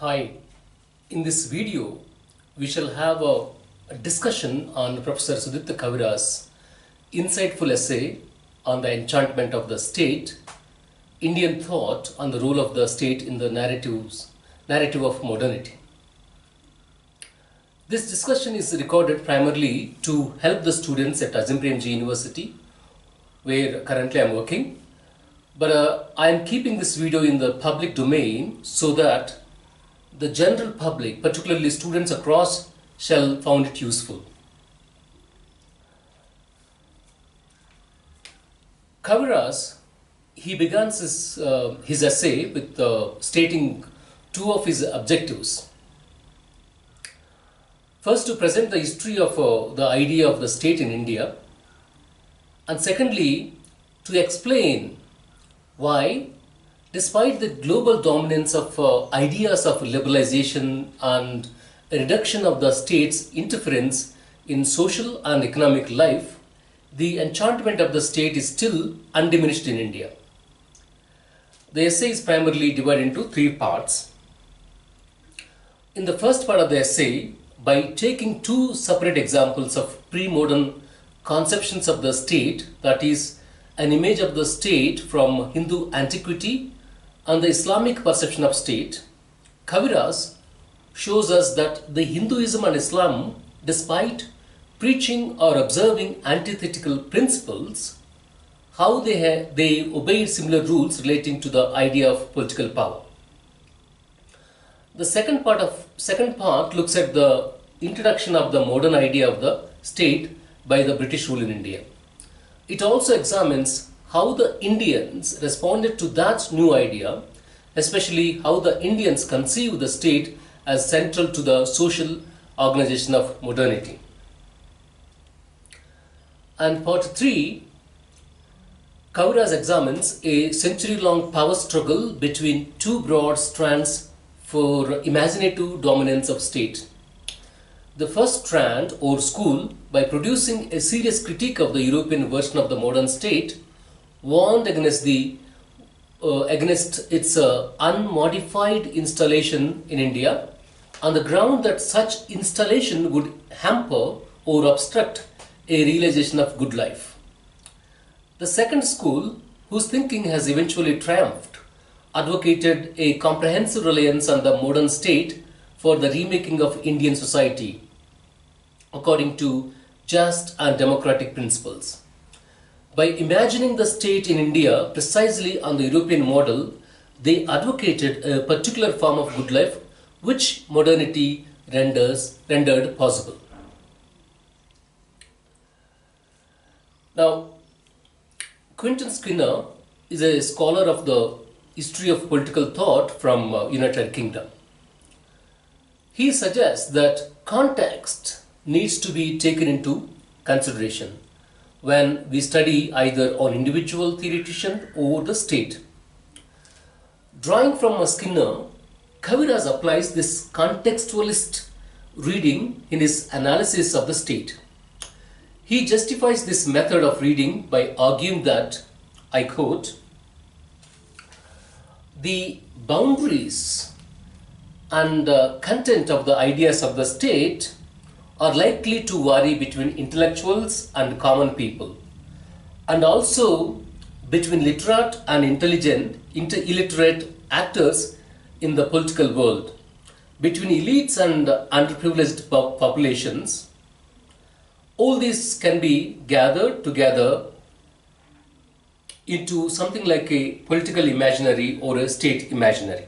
Hi, in this video we shall have a discussion on Professor Sudipta Kaviraj's insightful essay on the enchantment of the state, Indian thought on the role of the state in the narrative of modernity. This discussion is recorded primarily to help the students at Azim Premji University, where currently I am working. But I am keeping this video in the public domain so that the general public, particularly students across, shall find it useful. Kaviraj, he begins his essay with stating two of his objectives. First, to present the history of the idea of the state in India, and secondly, to explain why, despite the global dominance of ideas of liberalization and a reduction of the state's interference in social and economic life, the enchantment of the state is still undiminished in India. The essay is primarily divided into three parts. In the first part of the essay, by taking two separate examples of pre-modern conceptions of the state, that is, an image of the state from Hindu antiquity and the Islamic perception of state, Kaviraj shows us that the Hinduism and Islam, despite preaching or observing antithetical principles, how they obeyed similar rules relating to the idea of political power. The second part looks at the introduction of the modern idea of the state by the British rule in India. It also examines how the Indians responded to that new idea, especially how the Indians conceive the state as central to the social organization of modernity. And part 3, Kaviraj examines a century-long power struggle between two broad strands for imaginative dominance of state. The first strand, or school, by producing a serious critique of the European version of the modern state, warned against its unmodified installation in India on the ground that such installation would hamper or obstruct a realization of good life. The second school, whose thinking has eventually triumphed, advocated a comprehensive reliance on the modern state for the remaking of Indian society according to just and democratic principles. By imagining the state in India precisely on the European model, they advocated a particular form of good life which modernity rendered possible. Now, Quentin Skinner is a scholar of the history of political thought from United Kingdom. He suggests that context needs to be taken into consideration when we study either an individual theoretician or the state. Drawing from Skinner, Kaviraj applies this contextualist reading in his analysis of the state. He justifies this method of reading by arguing that, I quote, the boundaries and content of the ideas of the state are likely to vary between intellectuals and common people, and also between literate and illiterate actors in the political world, between elites and underprivileged populations. All these can be gathered together into something like a political imaginary or a state imaginary.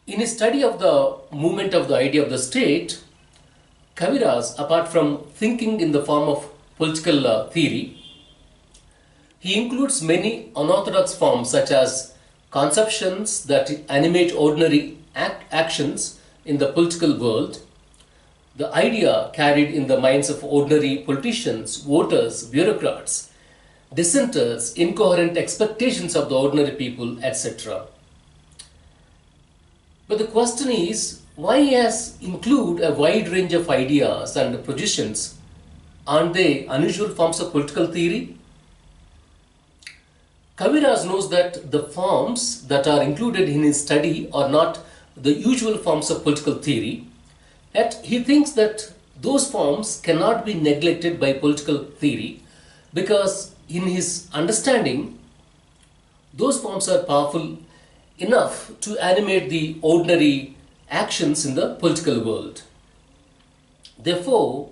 In his study of the movement of the idea of the state, Kaviraj, apart from thinking in the form of political theory, he includes many unorthodox forms such as conceptions that animate ordinary actions in the political world, the idea carried in the minds of ordinary politicians, voters, bureaucrats, dissenters, incoherent expectations of the ordinary people, etc. But the question is, why has include a wide range of ideas and positions? Aren't they unusual forms of political theory? Kaviraj knows that the forms that are included in his study are not the usual forms of political theory, yet he thinks that those forms cannot be neglected by political theory because in his understanding, those forms are powerful enough to animate the ordinary actions in the political world. Therefore,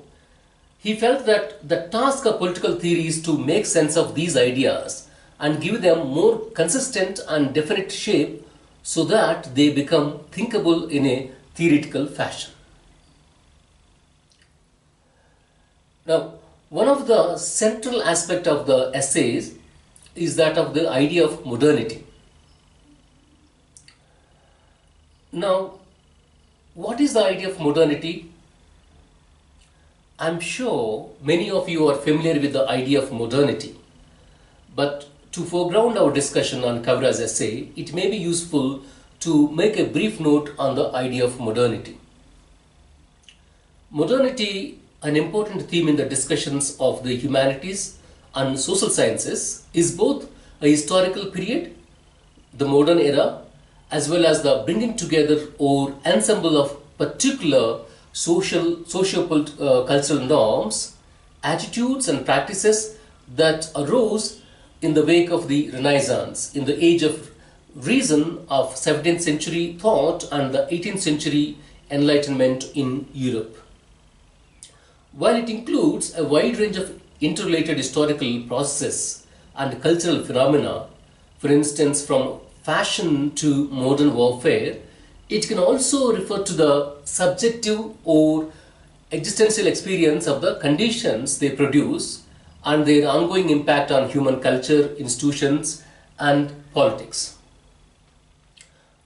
he felt that the task of political theory is to make sense of these ideas and give them more consistent and definite shape so that they become thinkable in a theoretical fashion. Now, one of the central aspects of the essays is that of the idea of modernity. Now, what is the idea of modernity? I'm sure many of you are familiar with the idea of modernity, but to foreground our discussion on Kaviraj's essay, it may be useful to make a brief note on the idea of modernity. Modernity, an important theme in the discussions of the humanities and social sciences, is both a historical period, the modern era, as well as the bringing together or ensemble of particular cultural norms, attitudes and practices that arose in the wake of the Renaissance, in the age of reason of 17th century thought and the 18th century Enlightenment in Europe. While it includes a wide range of interrelated historical processes and cultural phenomena, for instance from fashion to modern warfare, it can also refer to the subjective or existential experience of the conditions they produce and their ongoing impact on human culture, institutions, and politics.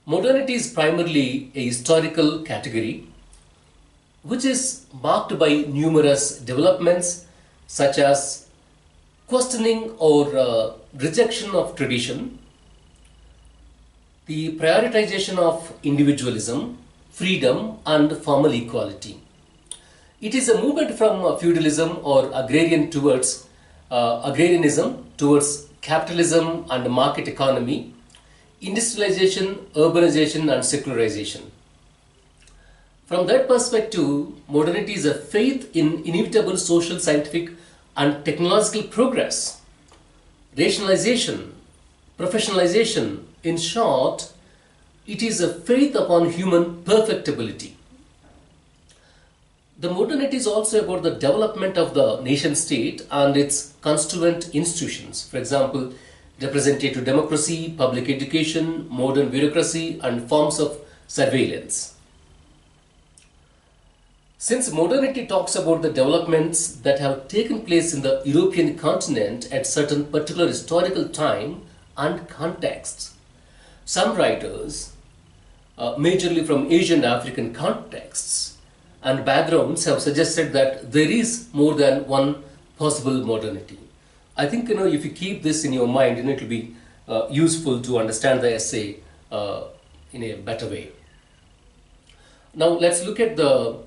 Modernity is primarily a historical category which is marked by numerous developments such as questioning or rejection of tradition, the prioritization of individualism, freedom, and formal equality. It is a movement from feudalism or agrarianism towards capitalism and market economy, industrialization, urbanization, and secularization. From that perspective, modernity is a faith in inevitable social, scientific, and technological progress, rationalization, professionalization. In short, it is a faith upon human perfectibility. The modernity is also about the development of the nation state and its constituent institutions. For example, representative democracy, public education, modern bureaucracy, and forms of surveillance. Since modernity talks about the developments that have taken place in the European continent at certain particular historical time and contexts, some writers, majorly from Asian and African contexts and backgrounds, have suggested that there is more than one possible modernity. I think if you keep this in your mind, it will be useful to understand the essay in a better way. Now let's look at the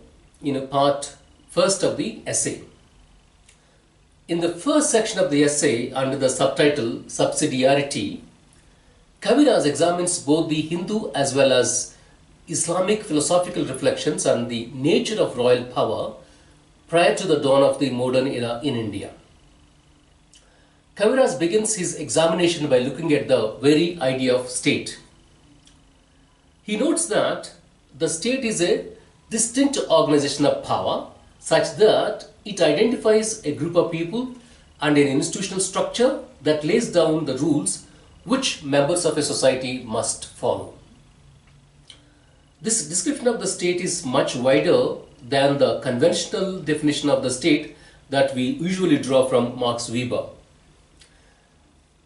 part first of the essay. In the first section of the essay, under the subtitle Subsidiarity, Kaviraj examines both the Hindu as well as Islamic philosophical reflections on the nature of royal power prior to the dawn of the modern era in India. Kaviraj begins his examination by looking at the very idea of state. He notes that the state is a distinct organization of power such that it identifies a group of people and an institutional structure that lays down the rules which members of a society must follow. This description of the state is much wider than the conventional definition of the state that we usually draw from Max Weber.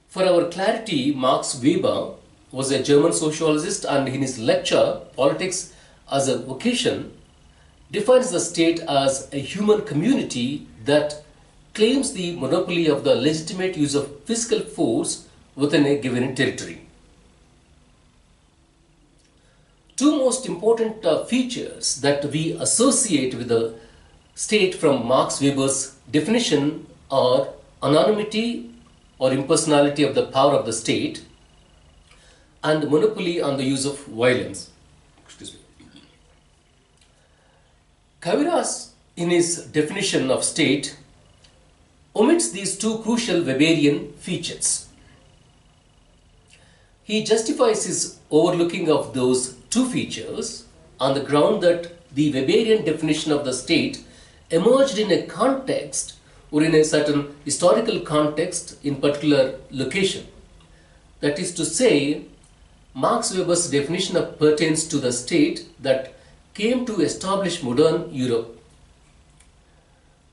For our clarity, Max Weber was a German sociologist, and in his lecture, Politics as a Vocation, defines the state as a human community that claims the monopoly of the legitimate use of physical force within a given territory. Two most important features that we associate with the state from Max Weber's definition are anonymity or impersonality of the power of the state, and monopoly on the use of violence. Excuse me. Kaviraj, in his definition of state, omits these two crucial Weberian features. He justifies his overlooking of those two features on the ground that the Weberian definition of the state emerged in a context or in a certain historical context in particular location. That is to say, Max Weber's definition pertains to the state that came to establish modern Europe.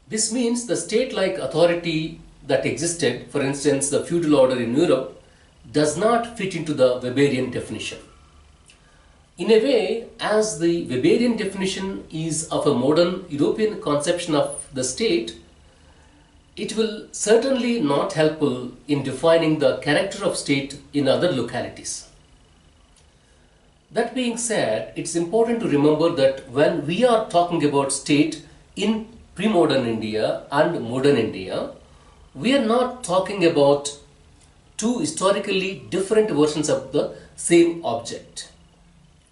This means the state-like authority that existed, for instance, the feudal order in Europe, does not fit into the Weberian definition. In a way, as the Weberian definition is of a modern European conception of the state, it will certainly not helpful in defining the character of state in other localities. That being said, it's important to remember that when we are talking about state in pre-modern India and modern India, we are not talking about two historically different versions of the same object.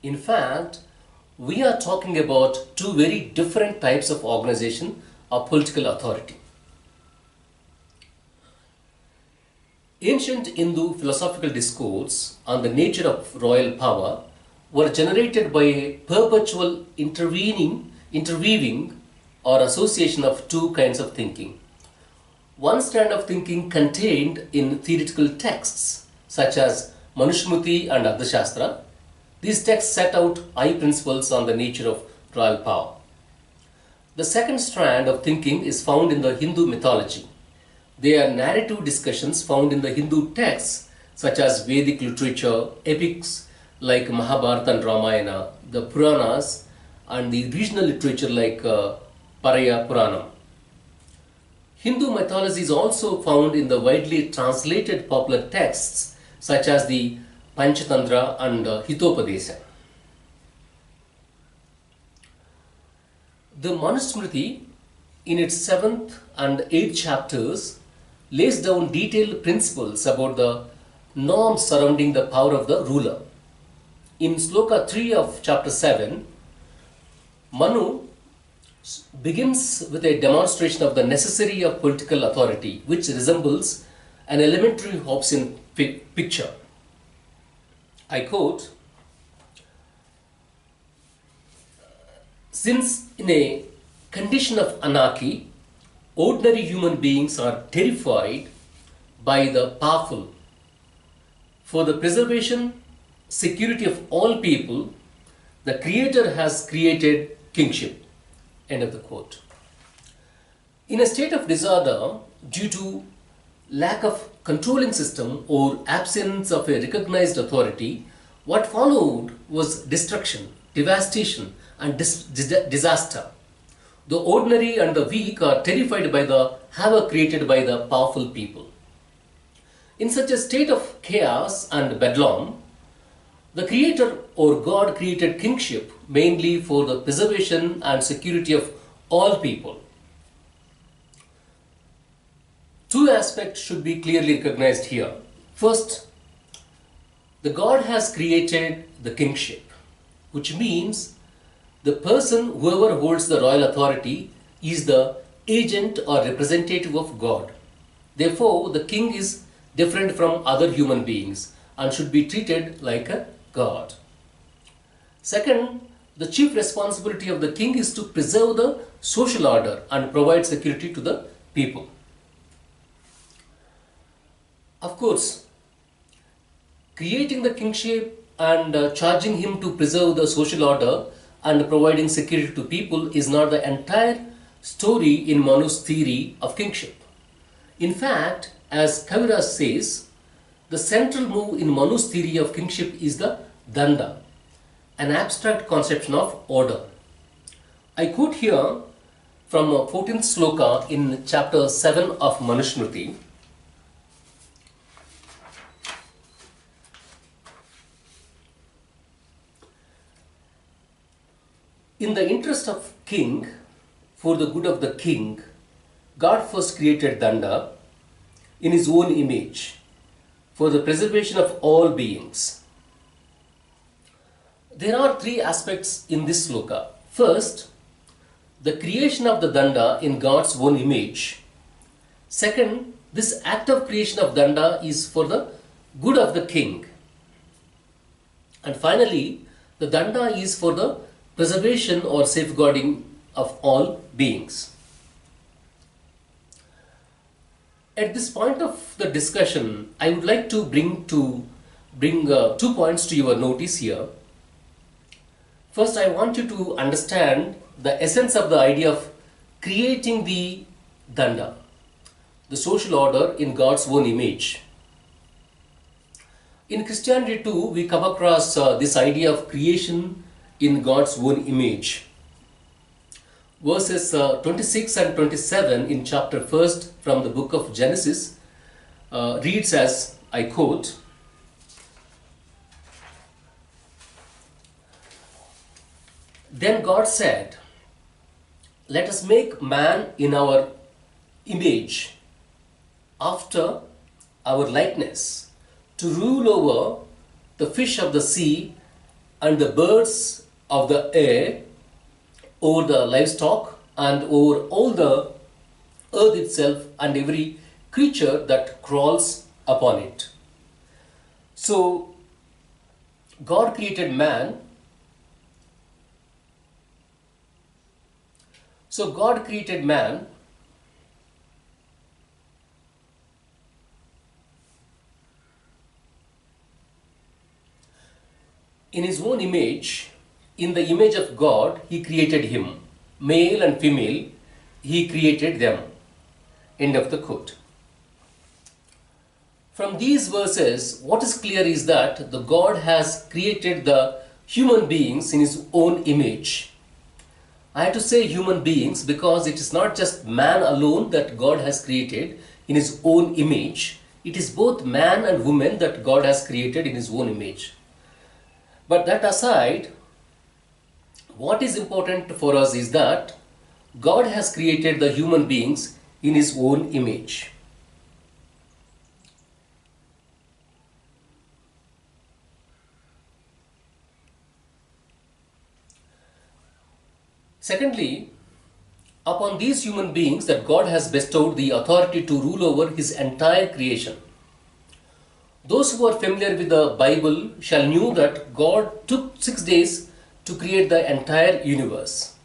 In fact, we are talking about two very different types of organization or political authority. Ancient Hindu philosophical discourse on the nature of royal power were generated by a perpetual interweaving or association of two kinds of thinking. One strand of thinking contained in theoretical texts such as Manusmriti and Ardhashastra. These texts set out high principles on the nature of royal power. The second strand of thinking is found in the Hindu mythology. They are narrative discussions found in the Hindu texts such as Vedic literature, epics like Mahabharata and Ramayana, the Puranas, and the regional literature like Paraya Puranam. Hindu mythology is also found in the widely translated popular texts such as the Panchatantra and Hitopadesha. The Manusmriti, in its 7th and 8th chapters, lays down detailed principles about the norms surrounding the power of the ruler. In Sloka 3 of chapter 7, Manu begins with a demonstration of the necessity of political authority, which resembles an elementary Hobbesian picture. I quote, "Since in a condition of anarchy, ordinary human beings are terrified by the powerful. For the preservation, security of all people, the Creator has created kingship." End of the quote. In a state of disorder, due to lack of controlling system or absence of a recognized authority, what followed was destruction, devastation, and disaster. The ordinary and the weak are terrified by the havoc created by the powerful people. In such a state of chaos and bedlam, the Creator or God created kingship mainly for the preservation and security of all people. Two aspects should be clearly recognized here. First, the God has created the kingship, which means the person, whoever holds the royal authority, is the agent or representative of God. Therefore, the king is different from other human beings and should be treated like a God. Second, the chief responsibility of the king is to preserve the social order and provide security to the people. Of course, creating the kingship and charging him to preserve the social order and providing security to people is not the entire story in Manu's theory of kingship. In fact, as Kaviraj says, the central move in Manu's theory of kingship is the danda, an abstract conception of order. I quote here from 14th sloka in chapter 7 of Manusmriti. In the interest of king, for the good of the king, God first created danda, in his own image for the preservation of all beings. There are three aspects in this sloka. First, the creation of the danda in God's own image. Second, this act of creation of danda is for the good of the king. And finally, the danda is for the preservation or safeguarding of all beings. At this point of the discussion, I would like to bring 2 points to your notice here. First, I want you to understand the essence of the idea of creating the danda, the social order in God's own image. In Christianity too, we come across this idea of creation in God's own image. Verses 26 and 27 in chapter 1 from the book of Genesis reads as, I quote, "Then God said, 'Let us make man in our image, after our likeness, to rule over the fish of the sea and the birds of the air, over the livestock and over all the earth itself and every creature that crawls upon it.'" So, God created man. In his own image. In the image of God, he created him. Male and female, he created them. End of the quote. From these verses, what is clear is that the God has created the human beings in his own image. I have to say human beings because it is not just man alone that God has created in his own image. It is both man and woman that God has created in his own image. But that aside, what is important for us is that God has created the human beings in his own image. Secondly, upon these human beings that God has bestowed the authority to rule over his entire creation. Those who are familiar with the Bible shall know that God took 6 days to create the entire universe.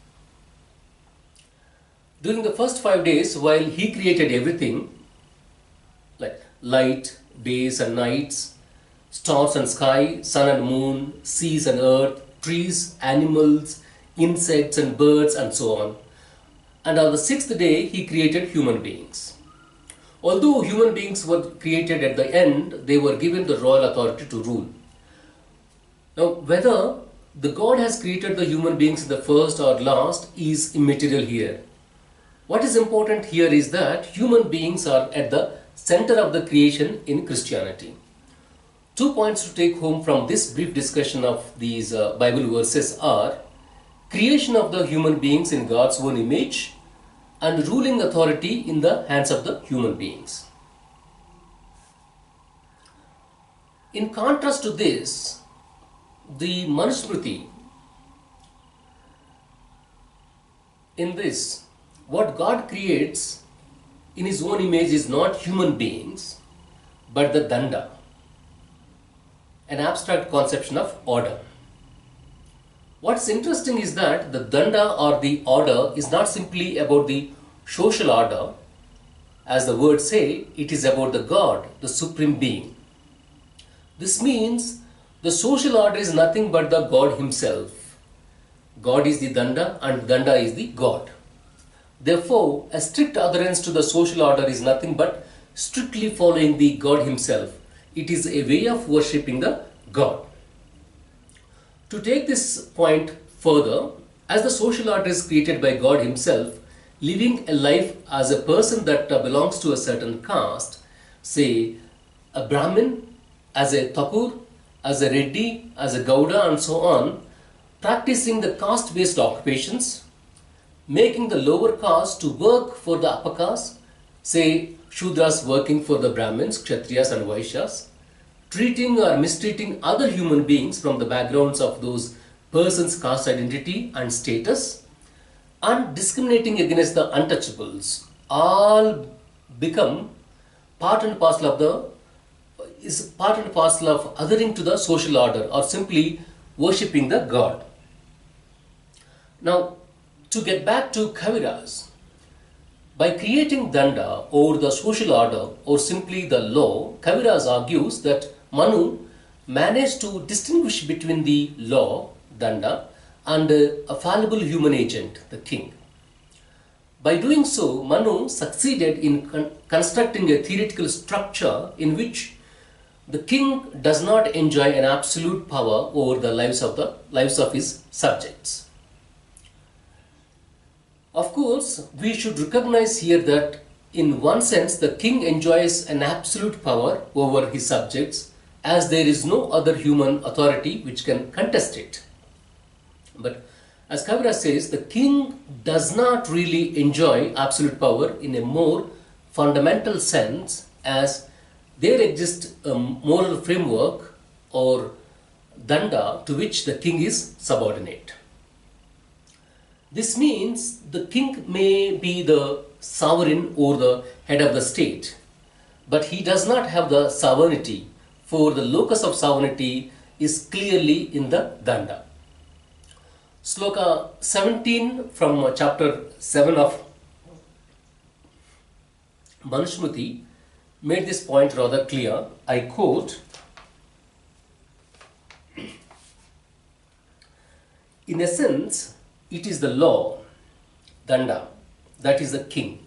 During the first 5 days, while he created everything, like light, days and nights, stars and sky, sun and moon, seas and earth, trees, animals, insects and birds and so on. And on the 6th day, he created human beings. Although human beings were created at the end, they were given the royal authority to rule. Now, whether the God has created the human beings in the first or last is immaterial here. What is important here is that human beings are at the center of the creation in Christianity. 2 points to take home from this brief discussion of these Bible verses are creation of the human beings in God's own image and ruling authority in the hands of the human beings. In contrast to this, the Manusmriti, in this, what God creates in his own image is not human beings, but the danda, an abstract conception of order. What's interesting is that the danda or the order is not simply about the social order. As the words say, it is about the God, the supreme being. This means the social order is nothing but the God himself. God is the danda and danda is the God. Therefore, a strict adherence to the social order is nothing but strictly following the God himself. It is a way of worshipping the God. To take this point further, as the social order is created by God himself, living a life as a person that belongs to a certain caste, say a Brahmin, as a Thapur, as a Reddy, as a Gauda and so on, practicing the caste-based occupations, making the lower caste to work for the upper caste, say Shudras working for the Brahmins, Kshatriyas and Vaishyas, treating or mistreating other human beings from the backgrounds of those persons' caste identity and status, and discriminating against the untouchables, all become part and parcel of othering to the social order, or simply worshipping the god. Now, to get back to Kaviraj, by creating danda or the social order or simply the law, Kaviraj argues that Manu managed to distinguish between the law, danda, and a fallible human agent, the king. By doing so, Manu succeeded in constructing a theoretical structure in which the king does not enjoy an absolute power over the lives of his subjects. Of course, we should recognize here that in one sense the king enjoys an absolute power over his subjects, as there is no other human authority which can contest it. But as Kaviraj says, the king does not really enjoy absolute power in a more fundamental sense, as there exists a moral framework or danda to which the king is subordinate. This means the king may be the sovereign or the head of the state, but he does not have the sovereignty, for the locus of sovereignty is clearly in the danda. Sloka 17 from chapter 7 of Manusmriti made this point rather clear. I quote, "In essence, it is the law, danda, that is the king,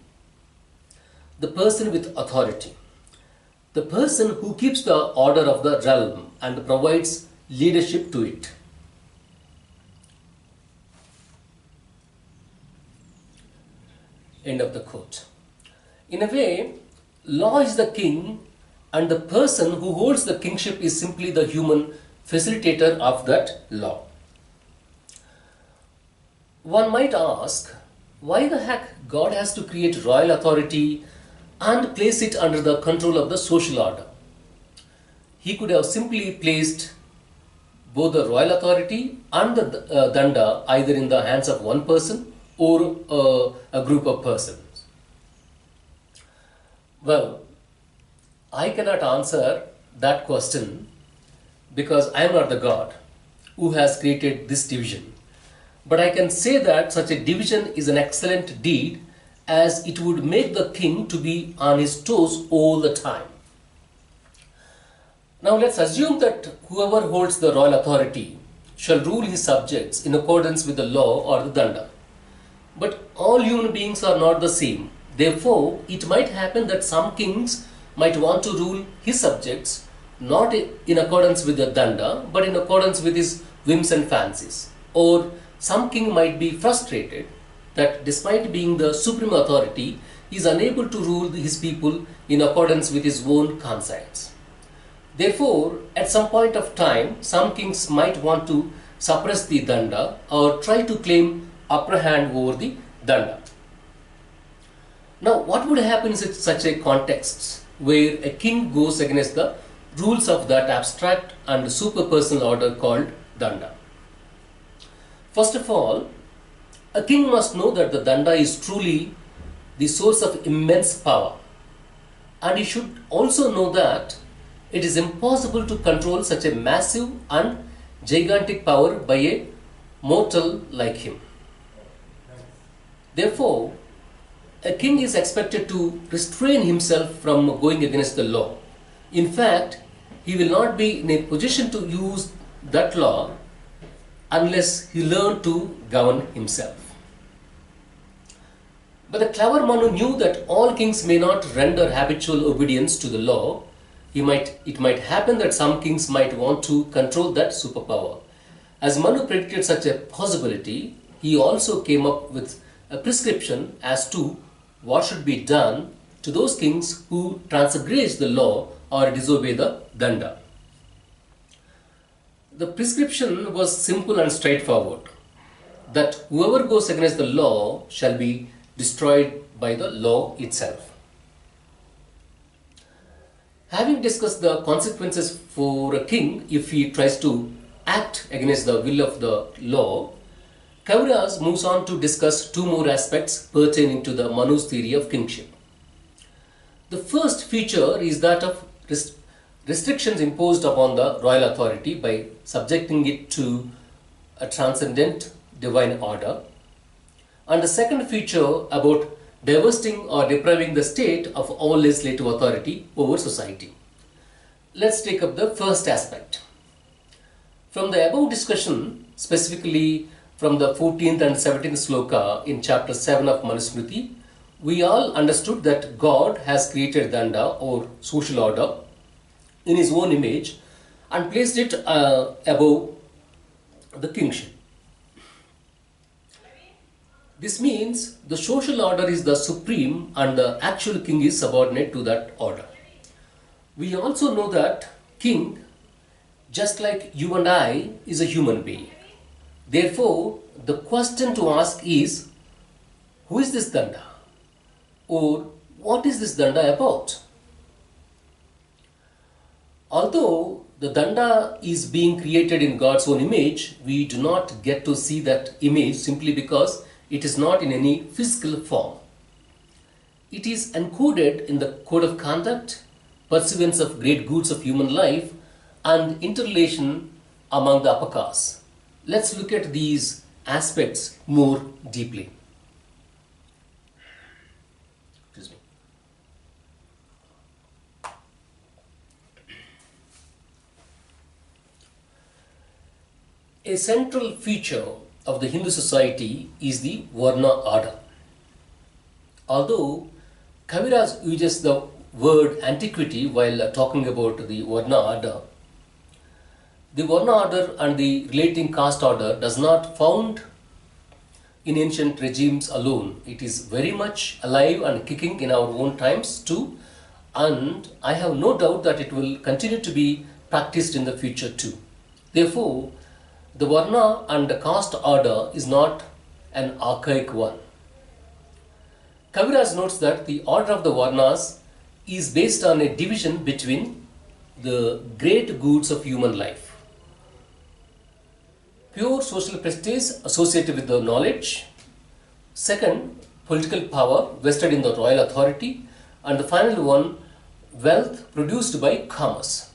the person with authority, the person who keeps the order of the realm and provides leadership to it." End of the quote. In a way, law is the king, and the person who holds the kingship is simply the human facilitator of that law. One might ask, why the heck God has to create royal authority and place it under the control of the social order? He could have simply placed both the royal authority and the danda either in the hands of one person or a group of persons. Well, I cannot answer that question because I am not the God who has created this division. But I can say that such a division is an excellent deed, as it would make the king to be on his toes all the time. Now let's assume that whoever holds the royal authority shall rule his subjects in accordance with the law or the danda. But all human beings are not the same. Therefore, it might happen that some kings might want to rule his subjects not in accordance with the danda, but in accordance with his whims and fancies. Or some king might be frustrated that despite being the supreme authority, he is unable to rule his people in accordance with his own conscience. Therefore, at some point of time, some kings might want to suppress the danda or try to claim upper hand over the danda. Now, what would happen in such a context where a king goes against the rules of that abstract and superpersonal order called danda? First of all, a king must know that the danda is truly the source of immense power, and he should also know that it is impossible to control such a massive and gigantic power by a mortal like him. Therefore, a king is expected to restrain himself from going against the law. In fact, he will not be in a position to use that law unless he learned to govern himself. But the clever Manu knew that all kings may not render habitual obedience to the law. It might happen that some kings might want to control that superpower. As Manu predicted such a possibility, he also came up with a prescription as to what should be done to those kings who transgress the law or disobey the danda. The prescription was simple and straightforward, that whoever goes against the law shall be destroyed by the law itself. Having discussed the consequences for a king if he tries to act against the will of the law, Kaviraj moves on to discuss two more aspects pertaining to the Manu's theory of kingship. The first feature is that of restrictions imposed upon the royal authority by subjecting it to a transcendent divine order. And the second feature about divesting or depriving the state of all legislative authority over society. Let's take up the first aspect. From the above discussion, specifically from the 14th and 17th sloka in chapter 7 of Manusmriti, we all understood that God has created Danda or social order in his own image and placed it above the kingship. This means the social order is the supreme and the actual king is subordinate to that order. We also know that king, just like you and I, is a human being. Therefore, the question to ask is, who is this Danda? Or what is this Danda about? Although the Danda is being created in God's own image, we do not get to see that image simply because it is not in any physical form. It is encoded in the code of conduct, pursuance of great goods of human life, and interrelation among the upper castes. Let's look at these aspects more deeply. Excuse me. A central feature of the Hindu society is the Varna order. Although Kaviraj uses the word antiquity while talking about the Varna order, the Varna order and the relating caste order does not found in ancient regimes alone. It is very much alive and kicking in our own times too, and I have no doubt that it will continue to be practiced in the future too. Therefore, the Varna and the caste order is not an archaic one. Kaviraj notes that the order of the Varnas is based on a division between the great goods of human life. Pure social prestige associated with the knowledge. Second, political power vested in the royal authority. And the final one, wealth produced by commerce.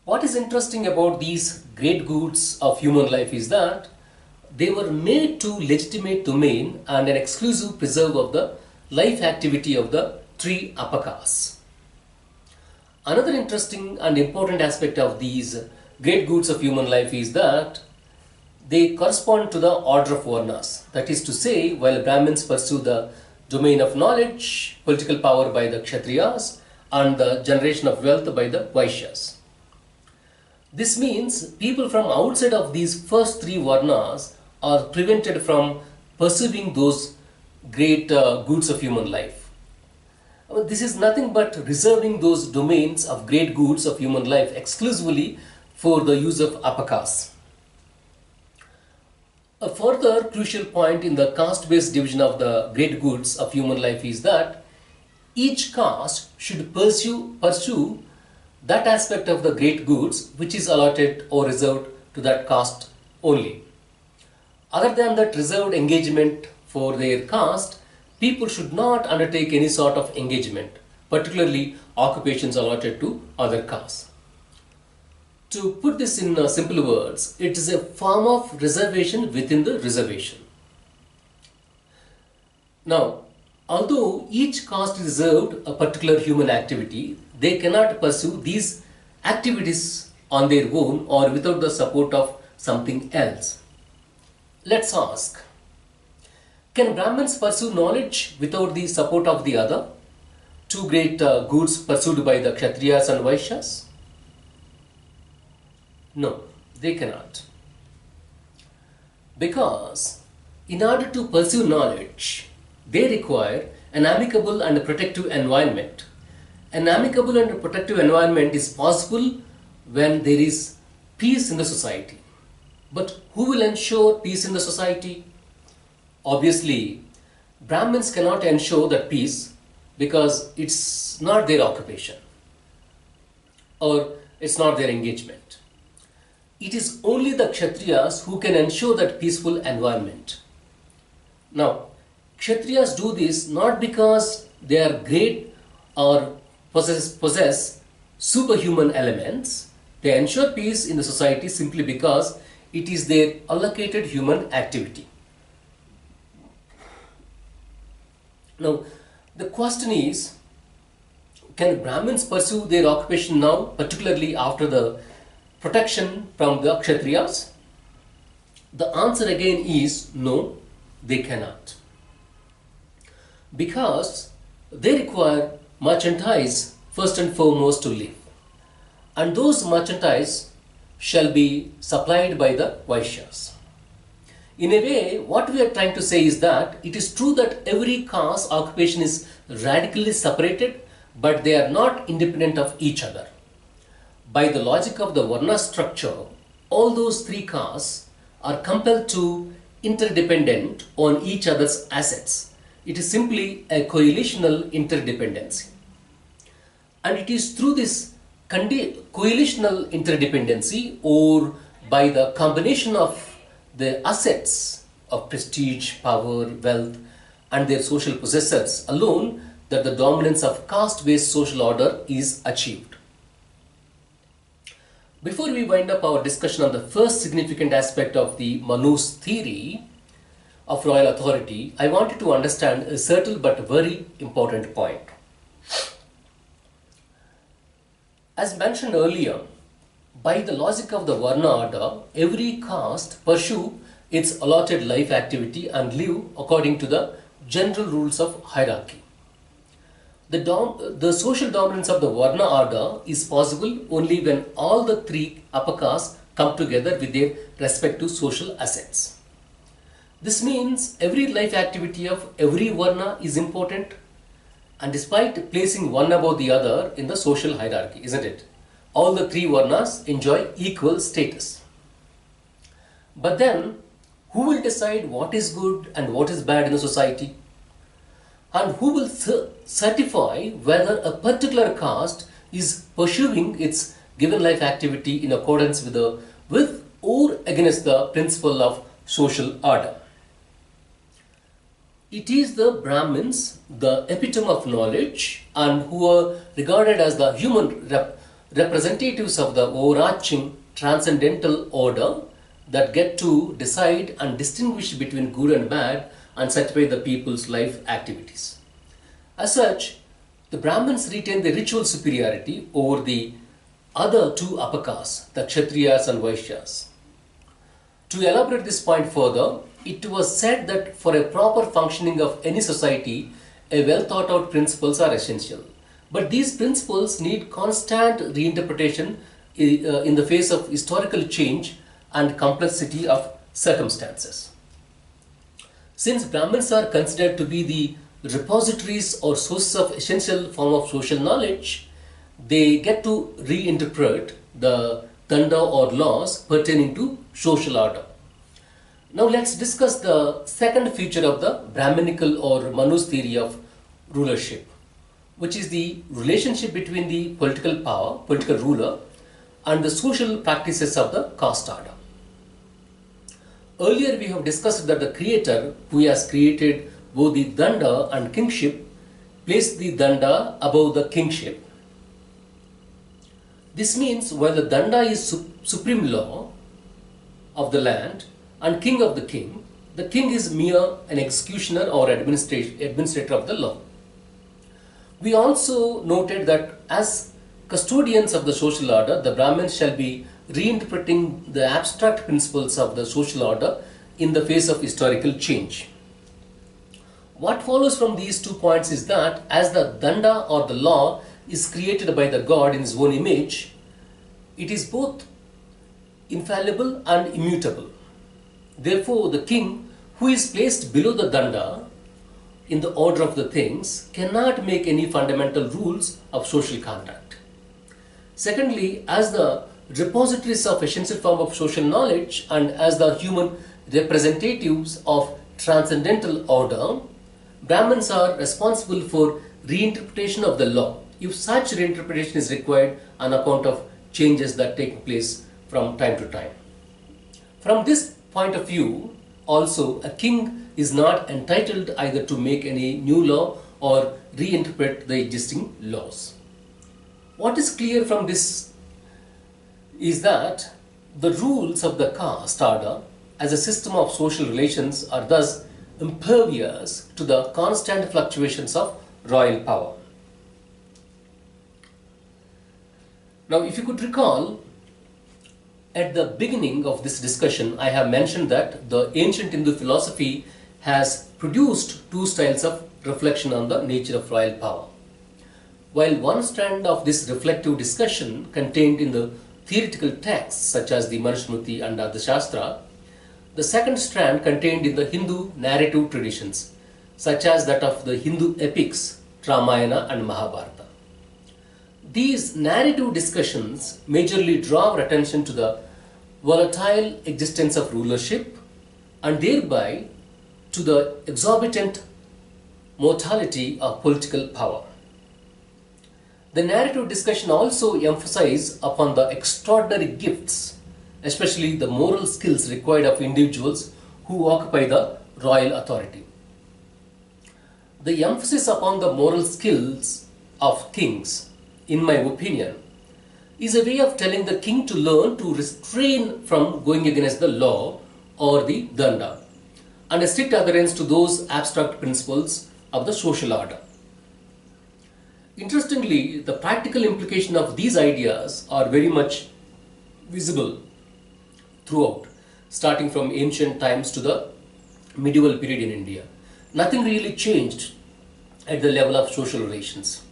What is interesting about these great goods of human life is that they were made to legitimate domain and an exclusive preserve of the life activity of the three upper castes. Another interesting and important aspect of these great goods of human life is that they correspond to the order of Varnas. That is to say, while Brahmins pursue the domain of knowledge, political power by the Kshatriyas, and the generation of wealth by the Vaishyas. This means people from outside of these first three Varnas are prevented from pursuing those great goods of human life. This is nothing but reserving those domains of great goods of human life exclusively for the use of upper castes. A further crucial point in the caste-based division of the great goods of human life is that each caste should pursue that aspect of the great goods which is allotted or reserved to that caste only. Other than that reserved engagement for their caste, people should not undertake any sort of engagement, particularly occupations allotted to other castes. To put this in simple words, it is a form of reservation within the reservation. Now, although each caste is reserved a particular human activity, they cannot pursue these activities on their own or without the support of something else. Let's ask, can Brahmins pursue knowledge without the support of the other two great goods pursued by the Kshatriyas and Vaishyas? No, they cannot. Because in order to pursue knowledge, they require an amicable and protective environment. An amicable and protective environment is possible when there is peace in the society. But who will ensure peace in the society? Obviously, Brahmins cannot ensure that peace because it's not their occupation or it's not their engagement. It is only the Kshatriyas who can ensure that peaceful environment. Now, Kshatriyas do this not because they are great or possess superhuman elements. They ensure peace in the society simply because it is their allocated human activity. Now, the question is, can Brahmins pursue their occupation now, particularly after the protection from the Kshatriyas? The answer again is no, they cannot. Because they require merchandise first and foremost to live. And those merchandise shall be supplied by the Vaishyas. In a way, what we are trying to say is that it is true that every caste occupation is radically separated, but they are not independent of each other. By the logic of the Varna structure, all those three castes are compelled to interdependent on each other's assets. It is simply a coalitional interdependency. And it is through this coalitional interdependency, or by the combination of the assets of prestige, power, wealth and their social possessors alone, that the dominance of caste-based social order is achieved. Before we wind up our discussion on the first significant aspect of the Manu's theory of royal authority, I wanted to understand a subtle but very important point. As mentioned earlier, by the logic of the Varna order, every caste pursue its allotted life activity and live according to the general rules of hierarchy. The social dominance of the Varna order is possible only when all the three upper castes come together with their respective social assets. This means every life activity of every Varna is important, and despite placing one above the other in the social hierarchy, isn't it? All the three Varnas enjoy equal status. But then, who will decide what is good and what is bad in the society? And who will certify whether a particular caste is pursuing its given life activity in accordance with or against the principle of social order? It is the Brahmins, the epitome of knowledge, and who are regarded as the human representatives of the overarching transcendental order, that get to decide and distinguish between good and bad and certify the people's life activities. As such, the Brahmins retain the ritual superiority over the other two upper castes, the Kshatriyas and Vaishyas. To elaborate this point further, it was said that for a proper functioning of any society, a well thought out principles are essential. But these principles need constant reinterpretation in the face of historical change and complexity of circumstances. Since Brahmins are considered to be the repositories or sources of essential form of social knowledge, they get to reinterpret the danda or laws pertaining to social order. Now let's discuss the second feature of the Brahminical or Manu's theory of rulership, which is the relationship between the political power, political ruler, and the social practices of the caste order. Earlier we have discussed that the creator, who has created both the danda and kingship, placed the danda above the kingship. This means while the danda is supreme law of the land and king of the king is mere an executioner or administrator of the law. We also noted that as custodians of the social order, the Brahmins shall be reinterpreting the abstract principles of the social order in the face of historical change. What follows from these 2 points is that as the danda or the law is created by the god in his own image, it is both infallible and immutable. Therefore, the king, who is placed below the danda in the order of the things, cannot make any fundamental rules of social conduct. Secondly, as the repositories of essential form of social knowledge and as the human representatives of transcendental order, Brahmins are responsible for reinterpretation of the law, if such reinterpretation is required on account of changes that take place from time to time. From this point of view, also a king is not entitled either to make any new law or reinterpret the existing laws. What is clear from this is that the rules of the caste order as a system of social relations are thus impervious to the constant fluctuations of royal power. Now, if you could recall, at the beginning of this discussion, I have mentioned that the ancient Hindu philosophy has produced two styles of reflection on the nature of royal power. While one strand of this reflective discussion contained in the theoretical texts such as the Manusmriti and the Shastra, the second strand contained in the Hindu narrative traditions such as that of the Hindu epics, Ramayana and Mahabharata. These narrative discussions majorly draw our attention to the volatile existence of rulership and thereby to the exorbitant mortality of political power. The narrative discussion also emphasizes upon the extraordinary gifts, especially the moral skills required of individuals who occupy the royal authority. The emphasis upon the moral skills of kings, in my opinion, is a way of telling the king to learn to restrain from going against the law or the danda and a strict adherence to those abstract principles of the social order. Interestingly, the practical implication of these ideas are very much visible throughout, starting from ancient times to the medieval period in India. Nothing really changed at the level of social relations.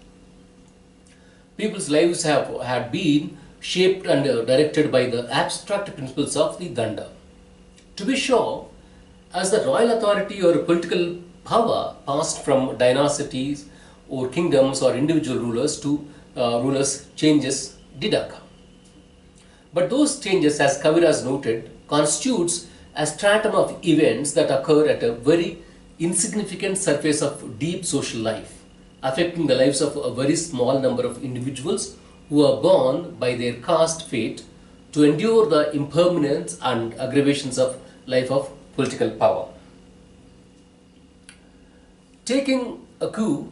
People's lives had been shaped and directed by the abstract principles of the danda. To be sure, as the royal authority or political power passed from dynasties or kingdoms or individual rulers to rulers, changes did occur. But those changes, as Kaviraj noted, constitutes a stratum of events that occur at a very insignificant surface of deep social life, affecting the lives of a very small number of individuals who are born by their caste fate to endure the impermanence and aggravations of life of political power. Taking a cue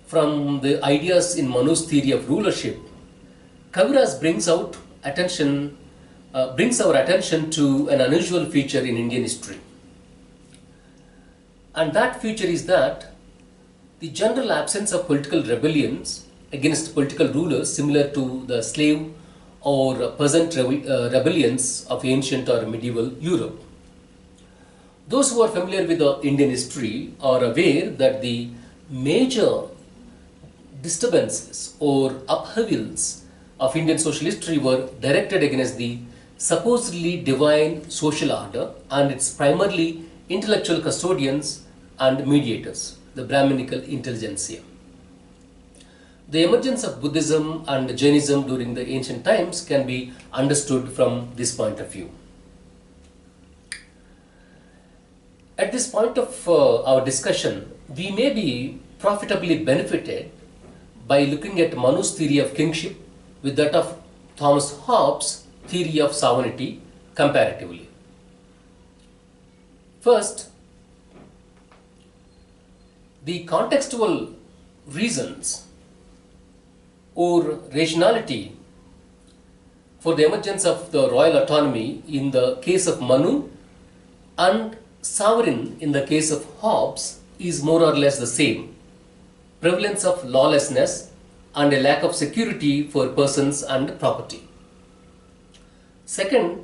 from the ideas in Manu's theory of rulership, Kaviraj brings our attention to an unusual feature in Indian history. And that feature is that the general absence of political rebellions against political rulers similar to the slave or peasant rebellions of ancient or medieval Europe. Those who are familiar with the Indian history are aware that the major disturbances or upheavals of Indian social history were directed against the supposedly divine social order and its primarily intellectual custodians and mediators, the Brahminical intelligentsia. The emergence of Buddhism and Jainism during the ancient times can be understood from this point of view. At this point of our discussion, we may be profitably benefited by looking at Manu's theory of kingship with that of Thomas Hobbes' theory of sovereignty comparatively. First, the contextual reasons or rationality for the emergence of the royal autonomy in the case of Manu and sovereign in the case of Hobbes is more or less the same. Prevalence of lawlessness and a lack of security for persons and property. Second,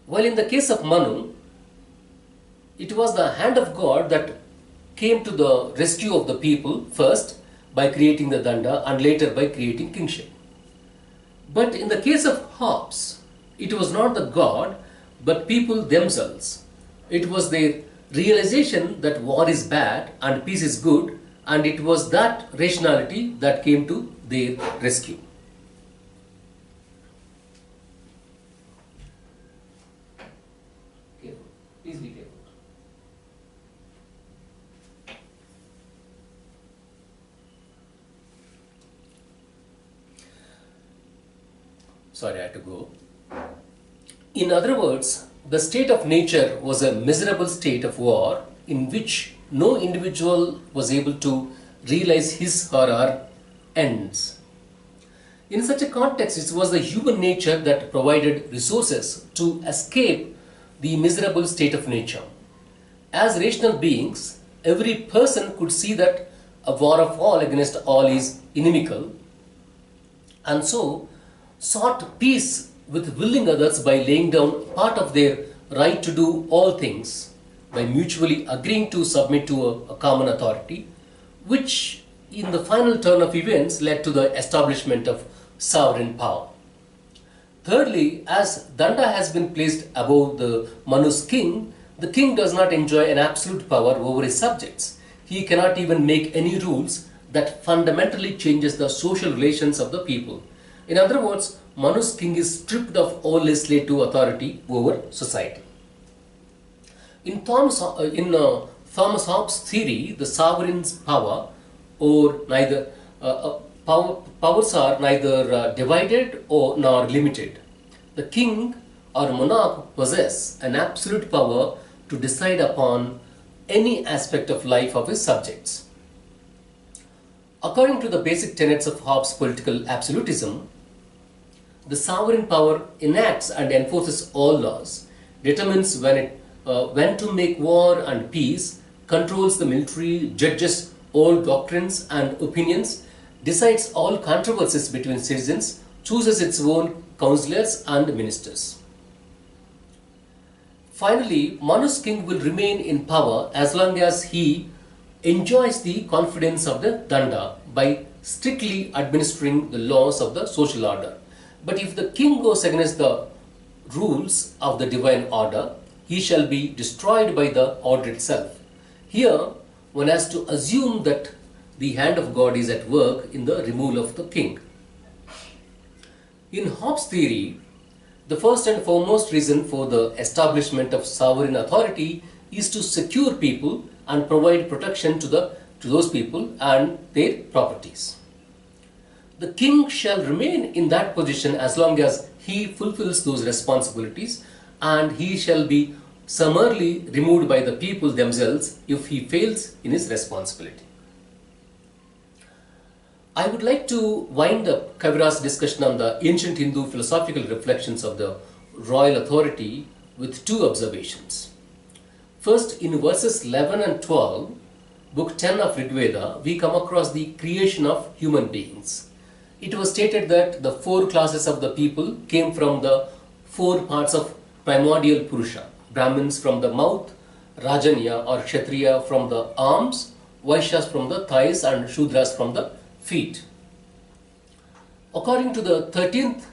while in the case of Manu, it was the hand of God that came to the rescue of the people first by creating the danda and later by creating kingship. But in the case of Hobbes, it was not the God but people themselves. It was their realization that war is bad and peace is good, and it was that rationality that came to their rescue. Careful. Please be careful. Sorry, I had to go. In other words, the state of nature was a miserable state of war in which no individual was able to realize his or her ends. In such a context, it was the human nature that provided resources to escape the miserable state of nature. As rational beings, every person could see that a war of all against all is inimical, and so sought peace with willing others by laying down part of their right to do all things, by mutually agreeing to submit to a common authority, which in the final turn of events led to the establishment of sovereign power. Thirdly, as Danda has been placed above the Manu's king, the king does not enjoy an absolute power over his subjects. He cannot even make any rules that fundamentally changes the social relations of the people. In other words, Manu's king is stripped of all legislative authority over society. In Thomas Hobbes' theory, the sovereign's power or neither powers are neither divided nor limited. The king or monarch possess an absolute power to decide upon any aspect of life of his subjects. According to the basic tenets of Hobbes' political absolutism, the sovereign power enacts and enforces all laws, determines when to make war and peace, controls the military, judges all doctrines and opinions, decides all controversies between citizens, chooses its own councillors and ministers. Finally, Manu's king will remain in power as long as he enjoys the confidence of the Danda by strictly administering the laws of the social order. But if the king goes against the rules of the divine order, he shall be destroyed by the order itself. Here, one has to assume that the hand of God is at work in the removal of the king. In Hobbes' theory, the first and foremost reason for the establishment of sovereign authority is to secure people and provide protection to those people and their properties. The king shall remain in that position as long as he fulfills those responsibilities, and he shall be summarily removed by the people themselves if he fails in his responsibility. I would like to wind up Kaviraj's discussion on the ancient Hindu philosophical reflections of the royal authority with two observations. First, in verses 11 and 12, book 10 of Rigveda, we come across the creation of human beings. It was stated that the four classes of the people came from the four parts of primordial Purusha. Brahmins from the mouth, Rajanya or Kshatriya from the arms, Vaishyas from the thighs, and Shudras from the feet. According to the 13th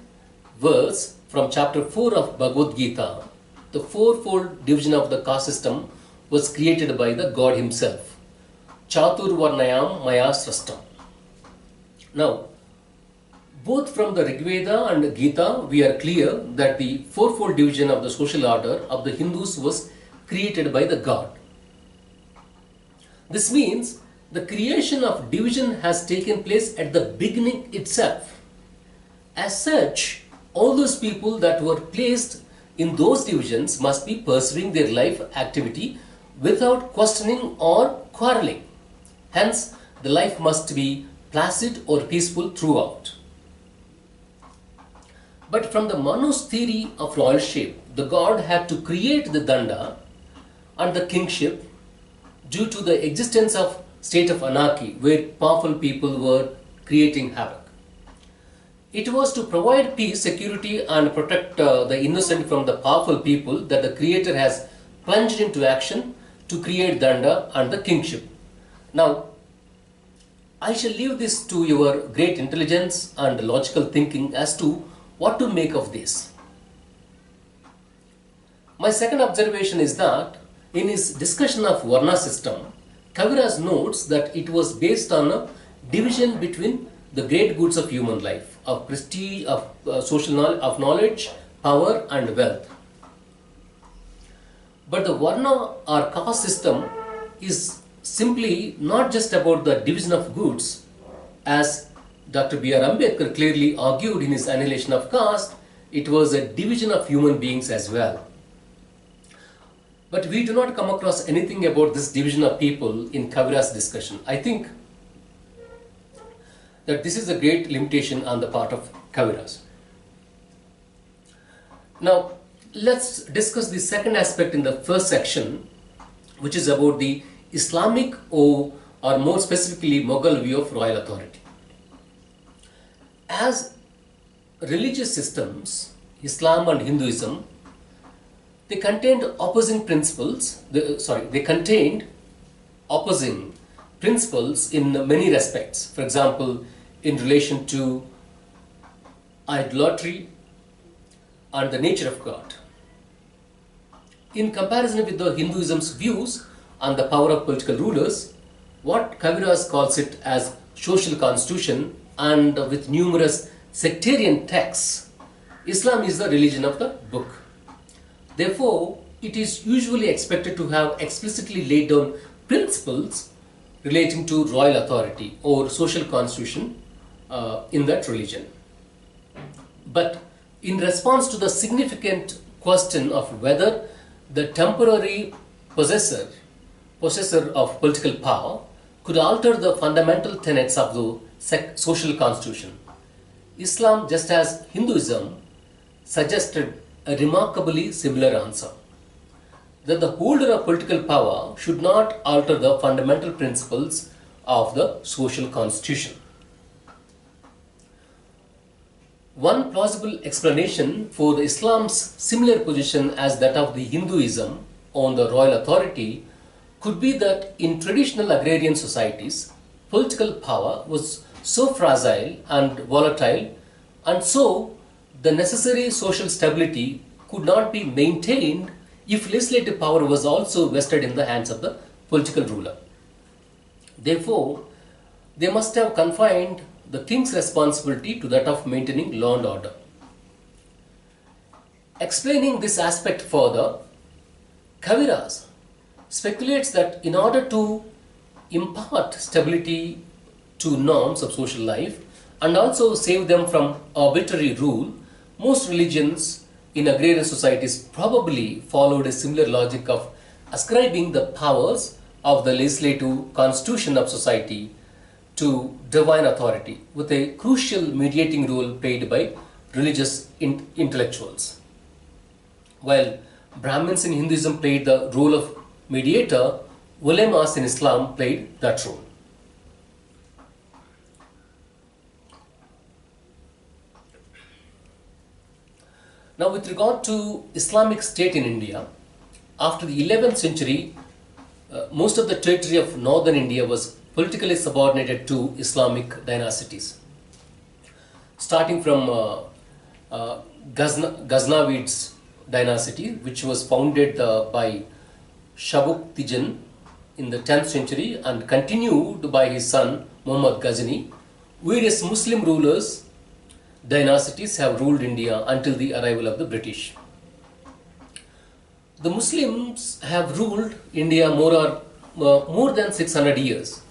verse from chapter 4 of Bhagavad Gita, the fourfold division of the caste system was created by the God himself. Chatur Varnayam Maya Srastam. Now, both from the Rigveda and Gita, we are clear that the fourfold division of the social order of the Hindus was created by the God. This means the creation of division has taken place at the beginning itself. As such, all those people that were placed in those divisions must be pursuing their life activity without questioning or quarreling. Hence, the life must be placid or peaceful throughout. But from the Manu's theory of royalship, the god had to create the Danda and the kingship due to the existence of state of anarchy where powerful people were creating havoc. It was to provide peace, security and protect the innocent from the powerful people that the creator has plunged into action to create Danda and the kingship. Now, I shall leave this to your great intelligence and logical thinking as to what to make of this. My second observation is that in his discussion of Varna system, Kaviraj notes that it was based on a division between the great goods of human life, of prestige, of social knowledge, of knowledge, power and wealth. But the Varna or caste system is simply not just about the division of goods, as Dr. B.R. Ambedkar clearly argued in his Annihilation of Caste. it was a division of human beings as well. But we do not come across anything about this division of people in Kaviraj's discussion. I think that this is a great limitation on the part of Kaviraj. Now, let's discuss the second aspect in the first section, which is about the Islamic or more specifically Mughal view of royal authority. As religious systems, Islam and Hinduism, they contained opposing principles. They contained opposing principles in many respects. For example, in relation to idolatry and the nature of God. In comparison with the Hinduism's views on the power of political rulers, what Kaviraj calls it as social constitution, and with numerous sectarian texts, Islam is the religion of the book. Therefore, it is usually expected to have explicitly laid down principles relating to royal authority or social constitution in that religion. But in response to the significant question of whether the temporary possessor of political power could alter the fundamental tenets of the social constitution, Islam, just as Hinduism, suggested a remarkably similar answer, that the holder of political power should not alter the fundamental principles of the social constitution. One plausible explanation for the Islam's similar position as that of the Hinduism on the royal authority could be that in traditional agrarian societies, political power was so fragile and volatile, and so the necessary social stability could not be maintained if legislative power was also vested in the hands of the political ruler. Therefore, they must have confined the king's responsibility to that of maintaining law and order. Explaining this aspect further, Kaviraj speculates that in order to impart stability to norms of social life and also save them from arbitrary rule, most religions in agrarian societies probably followed a similar logic of ascribing the powers of the legislative constitution of society to divine authority, with a crucial mediating role played by religious intellectuals. While Brahmins in Hinduism played the role of mediator, ulemas in Islam played that role. Now, with regard to Islamic state in India, after the 11th century, most of the territory of northern India was politically subordinated to Islamic dynasties. Starting from Ghaznavid's dynasty, which was founded by Shabuktijin in the 10th century and continued by his son Muhammad Ghazni, various Muslim rulers dynasties have ruled India until the arrival of the British. The Muslims have ruled India more than 600 years.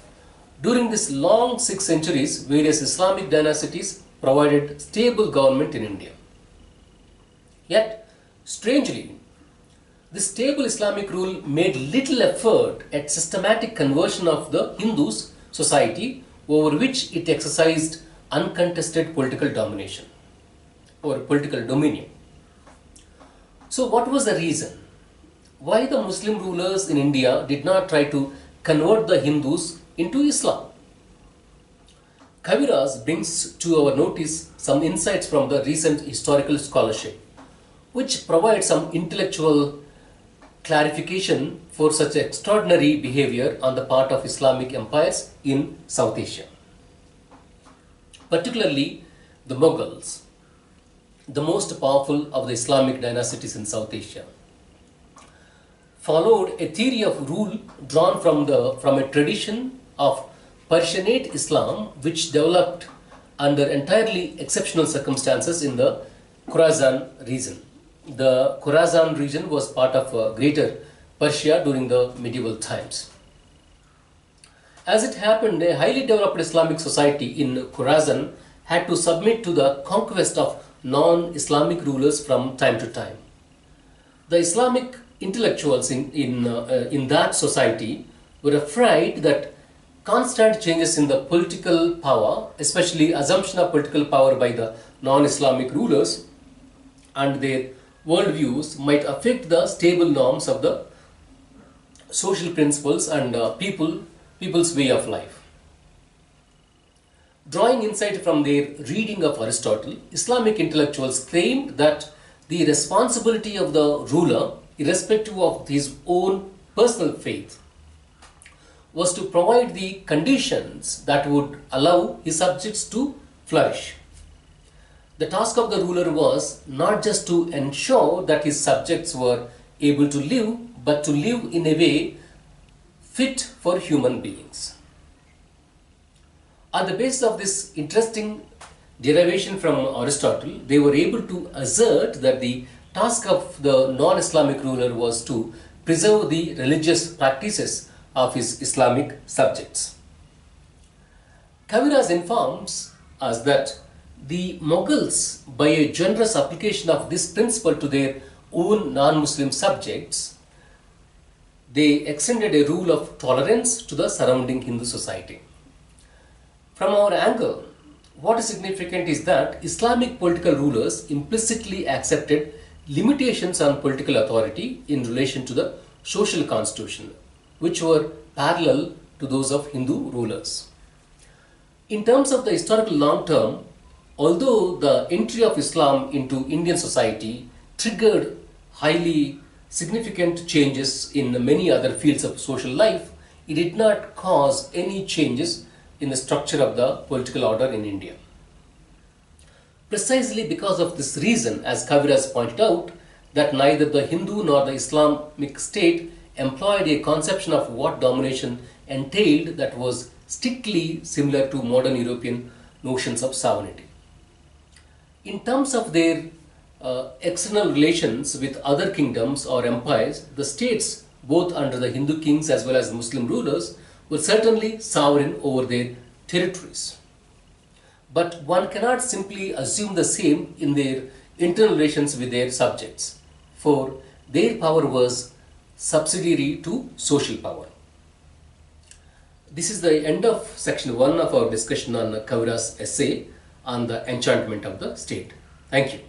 During this long 6 centuries, various Islamic dynasties provided stable government in India. Yet, strangely, this stable Islamic rule made little effort at systematic conversion of the Hindus society, over which it exercised uncontested political domination or political dominion. So what was the reason? Why the Muslim rulers in India did not try to convert the Hindus into Islam? Kaviraj brings to our notice some insights from the recent historical scholarship, which provides some intellectual clarification for such extraordinary behavior on the part of Islamic empires in South Asia. Particularly the Mughals, the most powerful of the Islamic dynasties in South Asia, followed a theory of rule drawn from a tradition of Persianate Islam, which developed under entirely exceptional circumstances in the Khorasan region. The Khorasan region was part of Greater Persia during the medieval times. As it happened, a highly developed Islamic society in Khorasan had to submit to the conquest of non-Islamic rulers from time to time. The Islamic intellectuals in that society were afraid that constant changes in the political power, especially assumption of political power by the non-Islamic rulers and their worldviews, might affect the stable norms of the social principles and people's way of life. Drawing insight from their reading of Aristotle, Islamic intellectuals claimed that the responsibility of the ruler, irrespective of his own personal faith, was to provide the conditions that would allow his subjects to flourish. The task of the ruler was not just to ensure that his subjects were able to live, but to live in a way fit for human beings. On the basis of this interesting derivation from Aristotle, they were able to assert that the task of the non-Islamic ruler was to preserve the religious practices of his Islamic subjects. Kaviraj informs us that the Mughals, by a generous application of this principle to their own non-Muslim subjects, they extended a rule of tolerance to the surrounding Hindu society. From our angle, what is significant is that Islamic political rulers implicitly accepted limitations on political authority in relation to the social constitution, which were parallel to those of Hindu rulers. In terms of the historical long term, although the entry of Islam into Indian society triggered highly significant changes in many other fields of social life, it did not cause any changes in the structure of the political order in India. Precisely because of this reason, as Kaviraj pointed out, that neither the Hindu nor the Islamic state employed a conception of what domination entailed that was strictly similar to modern European notions of sovereignty. In terms of their external relations with other kingdoms or empires, the states, both under the Hindu kings as well as Muslim rulers, were certainly sovereign over their territories. But one cannot simply assume the same in their internal relations with their subjects, for their power was subsidiary to social power. This is the end of section 1 of our discussion on Kaviraj's essay on the enchantment of the state. Thank you.